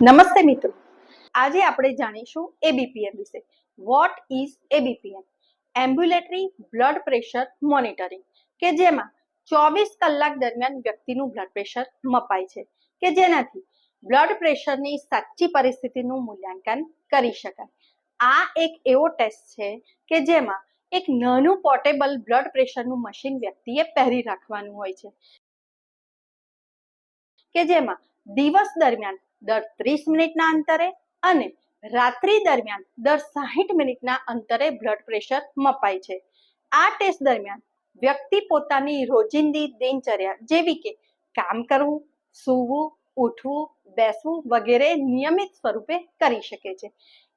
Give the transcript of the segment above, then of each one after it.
નમસ્તે મિત્રો, આજે આપણે જાણીશું એબીપીએમ વિશે. What is ABPM? Ambulatory blood pressure monitoring, કે જેમાં 24 કલાક દરમિયાન વ્યક્તિનું બ્લડ પ્રેશર મપાય છે, કે જેનાથી બ્લડ પ્રેશરની સાચી પરિસ્થિતિનું મૂલ્યાંકન કરી શકાય. આ એક એવો ટેસ્ટ છે કે જેમાં એક નાનું પોર્ટેબલ બ્લડ પ્રેશરનું મશીન વ્યક્તિએ પહેરી રાખવાનું હોય છે, કે જેમાં દિવસ દરમિયાન દર 30 મિનિટના અંતરે અને રાત્રિ દરમિયાન દર 60 મિનિટના અંતરે બ્લડ પ્રેશર મપાય છે. આ ટેસ્ટ દરમિયાન વ્યક્તિ પોતાની રોજિંદી દિનચર્યા જેવી કે કામ કરવું, સૂવું, ઉઠવું, બેસવું વગેરે નિયમિત સ્વરૂપે કરી શકે છે.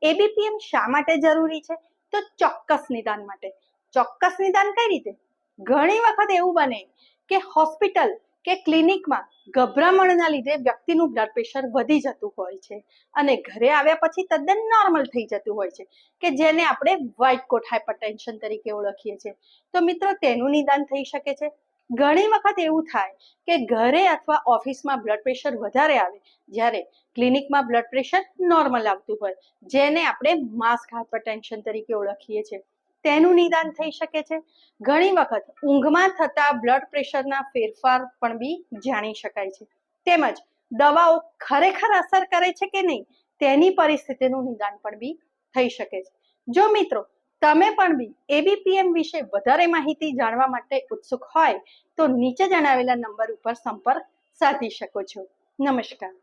એબીપીએમ શા માટે જરૂરી છે? તો ચોક્કસ નિદાન માટે. ચોક્કસ નિદાન કઈ રીતે? ઘણી વખત એવું બને કે હોસ્પિટલ કે ક્લિનિકમાં ગભરામણના લીધે વ્યક્તિનું બ્લડ પ્રેશર વધી જતું હોય છે અને ઘરે આવ્યા પછી તદ્દન નોર્મલ થઈ જતું હોય છે, કે જેને આપણે વ્હાઇટ કોટ હાઇપરટેન્શન તરીકે ઓળખીએ છીએ. તો મિત્રો, તેનું નિદાન થઈ શકે છે. ઘણી વખત એવું થાય કે ઘરે અથવા ઓફિસમાં બ્લડ પ્રેશર વધારે આવે, જ્યારે ક્લિનિકમાં બ્લડ પ્રેશર નોર્મલ આવતું હોય, જેને આપણે માસ્ક હાઇપરટેન્શન તરીકે ઓળખીએ છીએ. તેનું નિદાન થઈ શકે છે. ઘણી વખત ઊંઘમાં થતા બ્લડ પ્રેશરના ફેરફાર પણ બી જાણી શકાય છે. તેમજ દવાઓ ખરેખર અસર કરે છે કે નહીં, તેની પરિસ્થિતિનું નિદાન પણ બી થઈ શકે છે. જો મિત્રો, તમે પણ બી એબીપીએમ વિશે વધારે માહિતી જાણવા માટે ઉત્સુક હોય તો નીચે જણાવેલા નંબર ઉપર સંપર્ક સાધી શકો છો. નમસ્કાર.